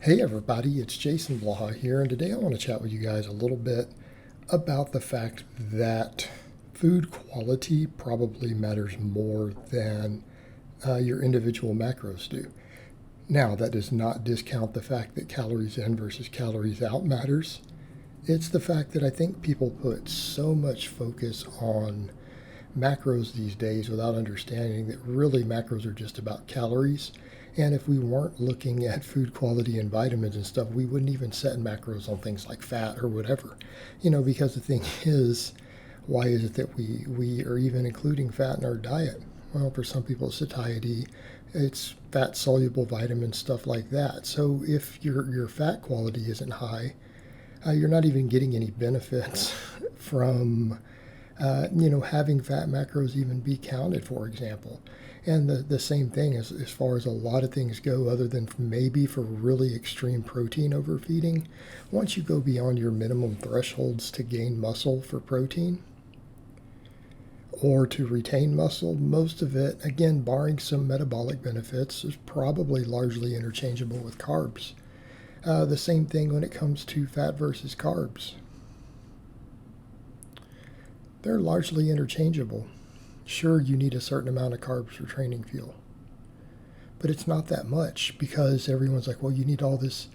Hey everybody, it's Jason Blaha here, and today I want to chat with you guys a little bit about the fact that food quality probably matters more than your individual macros do. Now, that does not discount the fact that calories in versus calories out matters. It's the fact that I think people put so much focus on macros these days without understanding that really macros are just about calories. And if we weren't looking at food quality and vitamins and stuff, we wouldn't even set macros on things like fat or whatever. Because the thing is, why is it that we are even including fat in our diet? Well, for some people, it's satiety, it's fat soluble vitamins, stuff like that. So if your fat quality isn't high, you're not even getting any benefits from having fat macros even be counted, for example. And the same thing as far as a lot of things go, other than maybe for really extreme protein overfeeding. Once you go beyond your minimum thresholds to gain muscle for protein or to retain muscle, most of it, again, barring some metabolic benefits, is probably largely interchangeable with carbs. The same thing when it comes to fat versus carbs. They're largely interchangeable. Sure, you need a certain amount of carbs for training fuel, but it's not that much because everyone's like, well, you need all this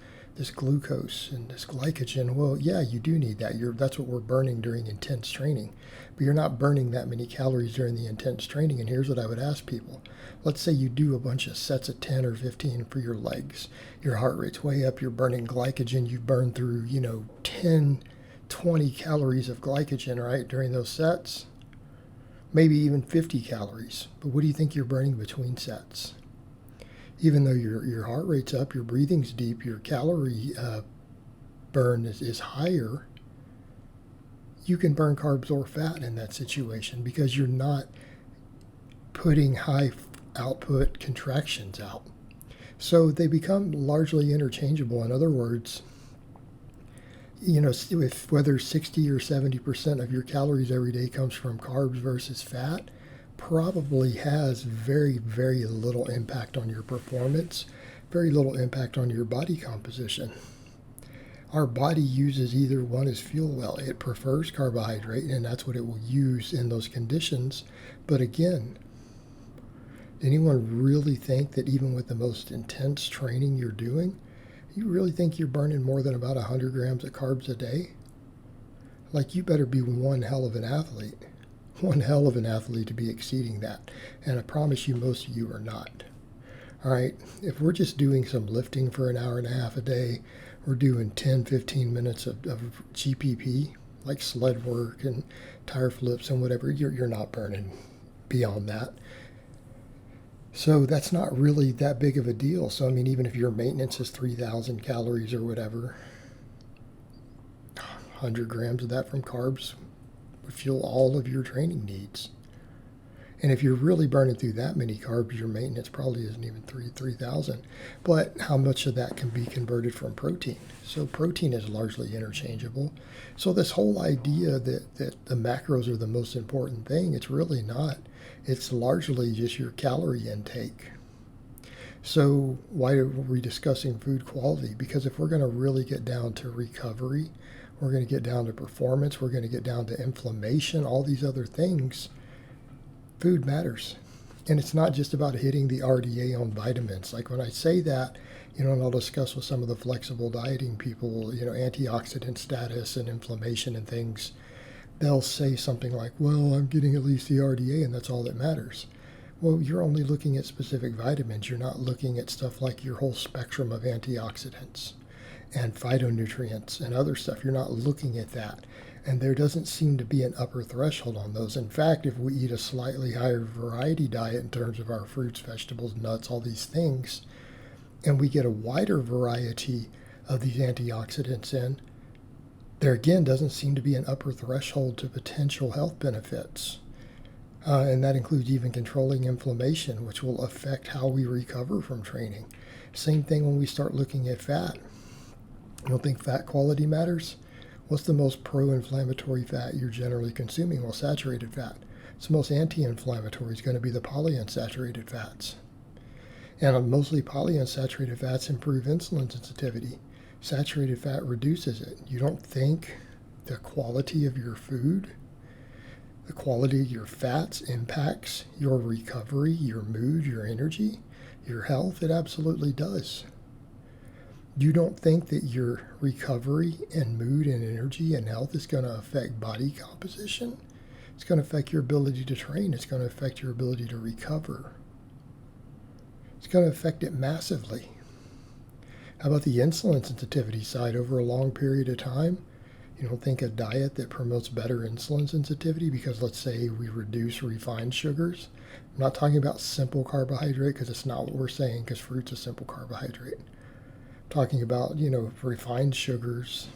glucose and this glycogen. Well, yeah, you do need that. That's what we're burning during intense training, but you're not burning that many calories during the intense training. And here's what I would ask people. Let's say you do a bunch of sets of 10 or 15 for your legs. Your heart rate's way up. You're burning glycogen. You burn through, 10, 20 calories of glycogen, right, during those sets. Maybe even 50 calories. But what do you think you're burning between sets? Even though your heart rate's up, your breathing's deep, your calorie burn is higher, you can burn carbs or fat in that situation because you're not putting high output contractions out. So they become largely interchangeable. In other words, if whether 60 or 70% of your calories every day comes from carbs versus fat, probably has very, very little impact on your performance, very little impact on your body composition. Our body uses either one as fuel. Well, it prefers carbohydrate, and that's what it will use in those conditions. But again, anyone really think that even with the most intense training you're doing, you really think you're burning more than about 100 grams of carbs a day? Like, you better be one hell of an athlete. One hell of an athlete to be exceeding that. And I promise you, most of you are not. All right, if we're just doing some lifting for an hour and a half a day, we're doing 10, 15 minutes of GPP, like sled work and tire flips and whatever, you're not burning beyond that. So that's not really that big of a deal. So, I mean, even if your maintenance is 3,000 calories or whatever, 100 grams of that from carbs would fuel all of your training needs. And if you're really burning through that many carbs, your maintenance probably isn't even 3,000. But how much of that can be converted from protein? So protein is largely interchangeable. So this whole idea that the macros are the most important thing, it's really not. It's largely just your calorie intake. So why are we discussing food quality? Because if we're going to really get down to recovery, we're going to get down to performance, we're going to get down to inflammation, all these other things, food matters. And it's not just about hitting the RDA on vitamins. Like when I say that, and I'll discuss with some of the flexible dieting people, antioxidant status and inflammation and things, they'll say something like, well, I'm getting at least the RDA and that's all that matters. Well, you're only looking at specific vitamins. You're not looking at stuff like your whole spectrum of antioxidants and phytonutrients and other stuff. You're not looking at that. And there doesn't seem to be an upper threshold on those. In fact, if we eat a slightly higher variety diet in terms of our fruits, vegetables, nuts, all these things, and we get a wider variety of these antioxidants in, there again doesn't seem to be an upper threshold to potential health benefits. And that includes even controlling inflammation, which will affect how we recover from training. Same thing when we start looking at fat. You don't think fat quality matters? What's the most pro-inflammatory fat you're generally consuming? Well, saturated fat. It's the most anti-inflammatory is going to be the polyunsaturated fats. And mostly polyunsaturated fats improve insulin sensitivity. Saturated fat reduces it. You don't think the quality of your food, the quality of your fats impacts your recovery, your mood, your energy, your health? It absolutely does. You don't think that your recovery and mood and energy and health is going to affect body composition? It's going to affect your ability to train. It's going to affect your ability to recover. It's going to affect it massively. How about the insulin sensitivity side over a long period of time? You don't think a diet that promotes better insulin sensitivity, because let's say we reduce refined sugars. I'm not talking about simple carbohydrate, because it's not what we're saying, because fruit's a simple carbohydrate. I'm talking about, refined sugars,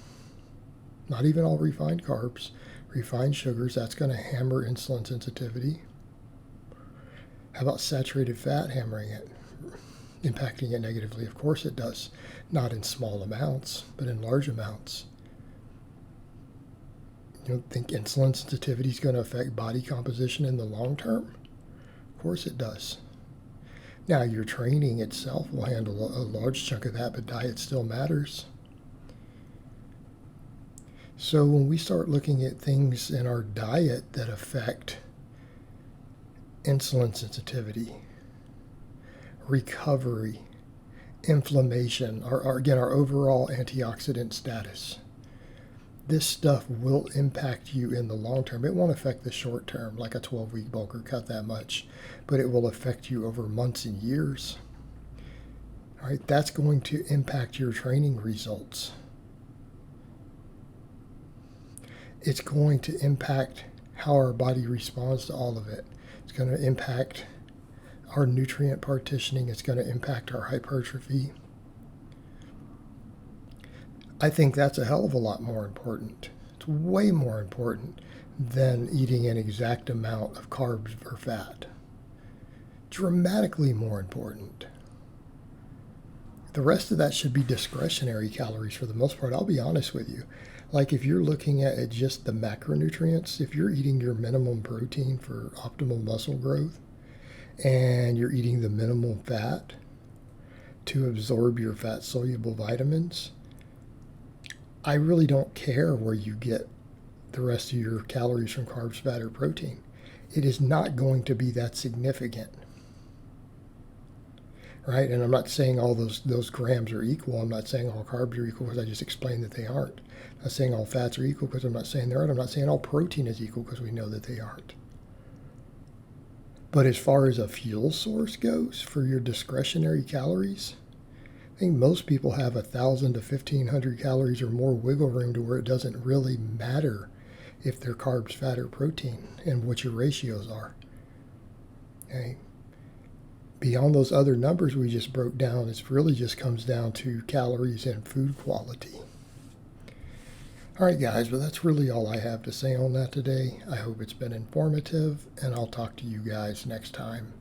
not even all refined carbs, refined sugars. That's going to hammer insulin sensitivity. How about saturated fat hammering it, impacting it negatively? Of course it does. Not in small amounts, but in large amounts. You don't think insulin sensitivity is going to affect body composition in the long term? Of course it does. Now, your training itself will handle a large chunk of that, but diet still matters. So when we start looking at things in our diet that affect insulin sensitivity, recovery, inflammation, our overall antioxidant status, this stuff will impact you in the long term. It won't affect the short term, like a 12-week bulk or cut that much, but it will affect you over months and years. All right, that's going to impact your training results. It's going to impact how our body responds to all of it. It's going to impact our nutrient partitioning. It's going to impact our hypertrophy. I think that's a hell of a lot more important. It's way more important than eating an exact amount of carbs or fat. Dramatically more important. The rest of that should be discretionary calories for the most part. I'll be honest with you. Like if you're looking at just the macronutrients, if you're eating your minimum protein for optimal muscle growth and you're eating the minimum fat to absorb your fat-soluble vitamins, I really don't care where you get the rest of your calories from carbs, fat, or protein. It is not going to be that significant. Right? And I'm not saying all those grams are equal. I'm not saying all carbs are equal, because I just explained that they aren't. I'm not saying all fats are equal, because I'm not saying they aren't. I'm not saying all protein is equal, because we know that they aren't. But as far as a fuel source goes for your discretionary calories, I think most people have 1,000 to 1,500 calories or more wiggle room to where it doesn't really matter if they're carbs, fat, or protein and what your ratios are. Okay. Beyond those other numbers we just broke down, it really just comes down to calories and food quality. All right, guys, but that's really all I have to say on that today. I hope it's been informative, and I'll talk to you guys next time.